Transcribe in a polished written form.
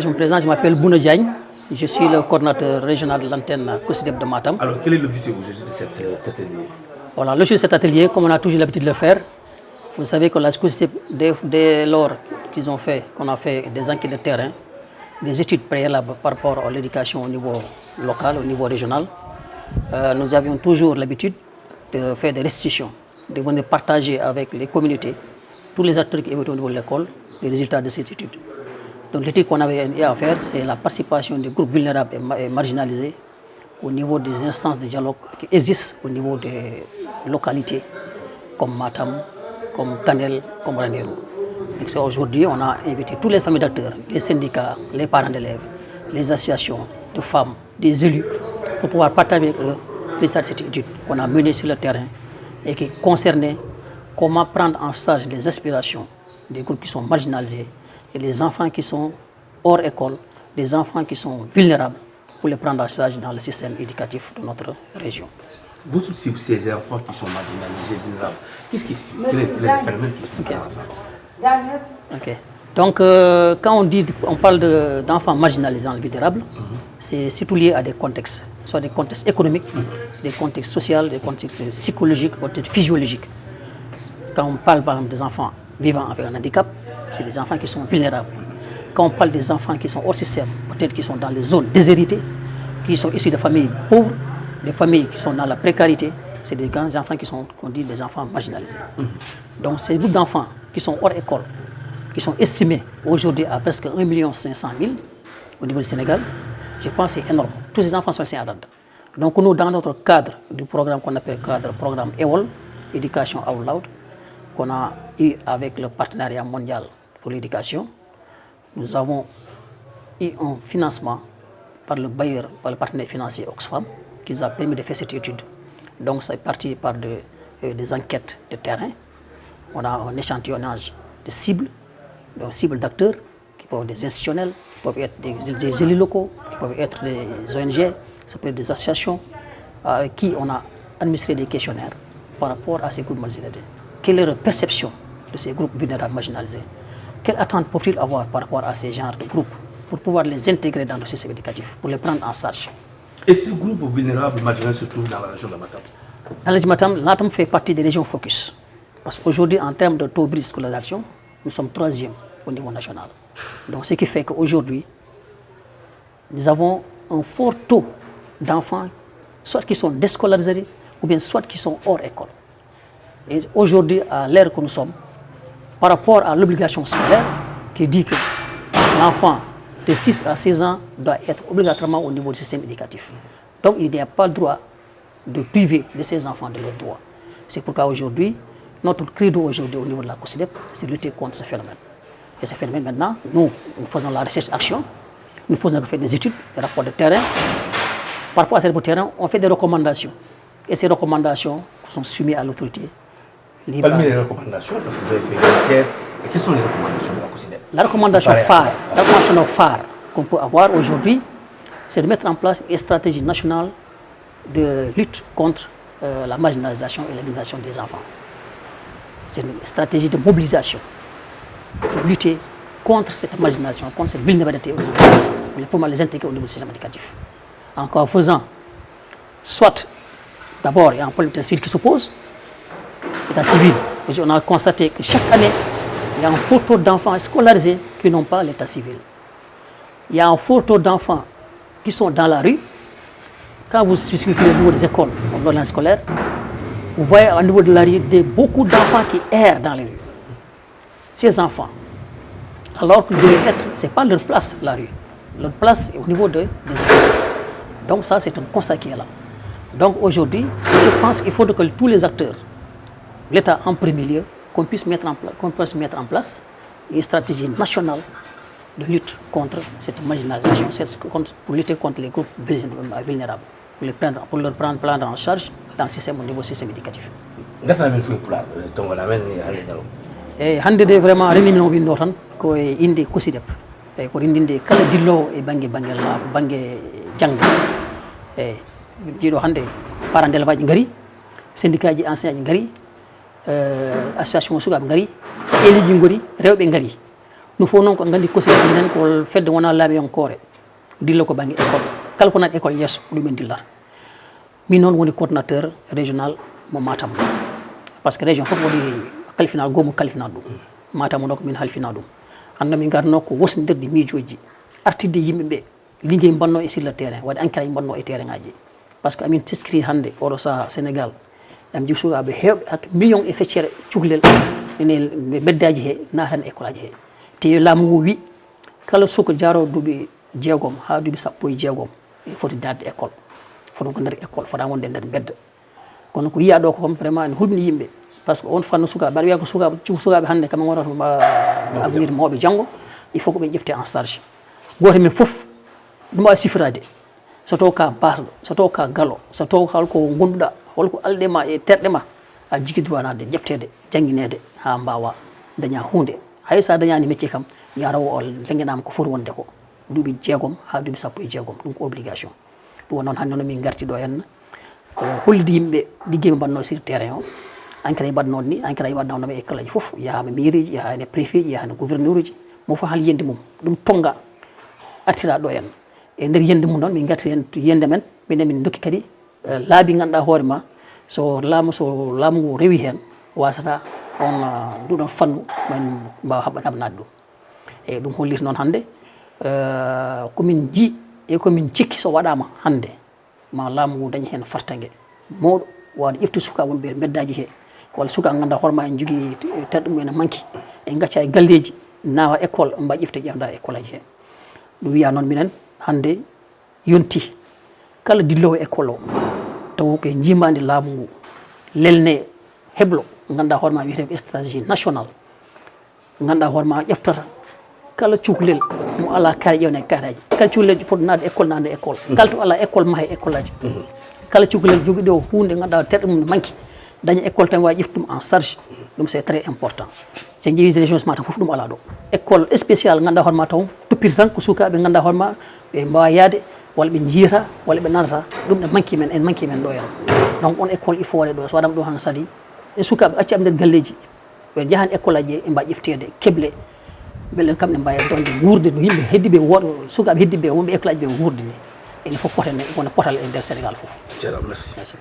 je me présente, je m'appelle Bouna Diagne. Je suis le coordinateur régional de l'antenne COSYDEP de Matam. Alors, quel est l'objectif aujourd'hui de cet atelier? Voilà, l'objectif de cet atelier, comme on a toujours l'habitude de le faire, vous savez que la COSYDEP, dès lors qu'on a fait des enquêtes de terrain, des études préalables par rapport à l'éducation au niveau local, au niveau régional, nous avions toujours l'habitude de faire des restitutions, de venir partager avec les communautés, tous les acteurs qui évoluent au niveau de l'école, les résultats de ces études. Donc l'étude qu'on avait à faire, c'est la participation des groupes vulnérables et marginalisés au niveau des instances de dialogue qui existent au niveau des localités comme Matam, comme Kanel, comme Ranérou. Aujourd'hui, on a invité toutes les familles d'acteurs, les syndicats, les parents d'élèves, les associations de femmes, des élus, pour pouvoir partager avec eux les études qu'on a menées sur le terrain et qui concernaient comment prendre en charge les aspirations des groupes qui sont marginalisés et les enfants qui sont hors école, les enfants qui sont vulnérables, pour les prendre en charge dans le système éducatif de notre région. Vous tous ces enfants qui sont marginalisés, vulnérables, qu'est-ce qui explique? Quel est le phénomène qui explique ça? Ok. Donc, quand on parle d'enfants marginalisés et vulnérables, c'est surtout lié à des contextes, soit des contextes économiques, des contextes sociaux, des contextes psychologiques, des contextes physiologiques. Quand on parle par exemple des enfants vivant avec un handicap, c'est des enfants qui sont vulnérables. Quand on parle des enfants qui sont hors système, peut-être qui sont dans les zones déshéritées, qui sont issus de familles pauvres, des familles qui sont dans la précarité, c'est des grands enfants qu'on dit des enfants marginalisés. Donc ces groupes d'enfants qui sont hors école, qui sont estimés aujourd'hui à presque 1 500 000 au niveau du Sénégal, je pense que c'est énorme. Tous ces enfants sont ici à Dada. Donc nous, dans notre cadre du programme qu'on appelle programme EOL, Éducation Out Loud, qu'on a eu avec le partenariat mondial pour l'éducation, nous avons eu un financement par le bailleur, par le partenaire financier Oxfam, qui nous a permis de faire cette étude. Donc c'est parti par des enquêtes de terrain. On a un échantillonnage de cibles, d'acteurs, qui peuvent être des institutionnels, qui peuvent être des élus locaux, qui peuvent être des ONG, ça peut être des associations, avec qui on a administré des questionnaires par rapport à ces groupes marginalisés. Quelle est leur perception de ces groupes vulnérables marginalisés? Quelle attente peuvent-ils avoir par rapport à ces genres de groupes pour pouvoir les intégrer dans le système éducatif, pour les prendre en charge? Et ces groupes vulnérables marginalisés se trouvent dans la région de Matam? Dans la région de Matam fait partie des régions focus. Parce qu'aujourd'hui, en termes de taux de scolarisation, nous sommes 3e au niveau national. Donc ce qui fait qu'aujourd'hui, nous avons un fort taux d'enfants, soit qui sont déscolarisés, ou bien soit qui sont hors école. Et aujourd'hui, à l'ère que nous sommes, par rapport à l'obligation scolaire qui dit que l'enfant de 6 à 16 ans doit être obligatoirement au niveau du système éducatif. Donc il n'y a pas le droit de priver de ces enfants de leurs droits. C'est pourquoi aujourd'hui, notre credo aujourd'hui au niveau de la COSYDEP, c'est de lutter contre ce phénomène. Et ce phénomène maintenant, nous faisons la recherche-action, nous faisons des études, des rapports de terrain. Par rapport à ces rapports de terrain, on fait des recommandations. Et ces recommandations sont soumises à l'autorité. Parmi les recommandations, parce que vous avez fait une enquête, quelles sont les recommandations de la COSYDEP? La recommandation phare qu'on peut avoir aujourd'hui, c'est de mettre en place une stratégie nationale de lutte contre la marginalisation et la vulnération des enfants. C'est une stratégie de mobilisation pour lutter contre cette marginalisation, contre cette vulnérabilité au niveau de l'éducation, pour pouvoir les intégrer au niveau du système éducatif. En faisant, soit d'abord, il y a un problème d'état civil qui s'oppose, l'état civil. On a constaté que chaque année, il y a un fort taux d'enfants scolarisés qui n'ont pas l'état civil. Il y a un fort taux d'enfants qui sont dans la rue. Quand vous circulez au niveau des écoles, au niveau de l'année scolaire, vous voyez au niveau de la rue beaucoup d'enfants qui errent dans les rues. Ces enfants, alors qu'ils devaient être, ce n'est pas leur place, la rue. Leur place est au niveau des écoles. Donc ça, c'est un constat qui est là. Donc aujourd'hui, je pense qu'il faut que tous les acteurs, l'État en premier lieu, qu'on puisse mettre en place une stratégie nationale de lutte contre cette marginalisation, pour lutter contre les groupes vulnérables, pour leur prendre en charge dans le système, au niveau du système éducatif. Et hande vraiment renimino windo tan ko inde COSYDEP e ko rindinde kala dillowo e banggue jangde e jiiɗo hande parents d'élève ngari syndicat ji enseignant ji ngari association sukaɓe ngari éliji ngori rewɓe ngari nous faut non ko ngandi ko sen ko fedde wona laabi on koore dilla ko bangi école kala ko nat école yes dum en dillar mi non woni coordinateur régional mo Matam parce que région fof woni kalfina gomo kalfina dum Matam nok min halfina dum anda mi garno ko wosndirde miijoji artide yimbe be liggey banno e sur le terrain wadi ankara banno e terrain ngaji parce que amin teskri hande oro sa Sénégal am jisugabe hewbe ak million e feccere cuklel ene beddaji he natan école aji he te lamu wi kala suko jaro dubi jeegom ha dubi sappo e jeegom e foti dadde école fodo ko nder école fada wonde nder bedda kono ko yiya do ko vraiment en hulbini yimbe parce que on fanno suka bar wiya ko sukabe hande kam wonata avenir mawbe jango il faut ko be jefte en charge goto men fof dum a sifrade so to ka basdo so to ka galo so to halko gonduda holko aldema e terdema a jigidi wanade jeftede janginede ha mbawa daña hunde hay sa dañani métier kam yarawo lengenam ko for wonde ko dubi jeegom ha dubi sappo e jeegom dum ko obligation dum non hanno min garti do en hollidi yimbe liggey banno sur terrain o ankara badno ni ankara wadno no e kala fof ya ma mairie ya ne préfet ya ne gouverneur ji mo fa hal yende mum dum tonga artira do en e nder yende mum non min garti en yende men min dokki kadi laabi ganda hoore ma so laamu rewi hen wasata on dum fannu men ba habnade dum e dum hollir non hande ko min ji e ko min cikki so wadama hande ma laamu dañi hen fartange modo wadi ifti suka won be beddaji he wala suka ganda horma en jogi terdum en manki e gacca e galleji nawa école on ba ifte janda école aji he dum wiya non minen hande yonti kala dillowo école o taw ko jimande laamu ngu lelne heblo ganda horma wiete stratégie nationale ganda horma ƴeftata kala cuklel mo ala kare ƴewne karaji kala cuklel fodnade école nande école kala to ala école mahe école aji kala cuklel joguide o hunde ganda terdum manki daña école tan wa ƴeftum en charge dum c'est très important c'est jeewi région mata fof dum ala do école spéciale ganda horma taw toppir tan ko sukabe ganda horma be mbawa yaade wala be jiira wala be nanata dum de manki men en manki men do yalla donc on école il faut wala do so wadam do han sadi e sukabe acci am der galleji be jahan école aji e mba ƴeftede keble bele kam ne mbaya donde wurde no yimbe heddibe wodo sukabe heddibe wonbe école aji be wurde ni il faut potene wona potal e der Sénégal fof. Merci.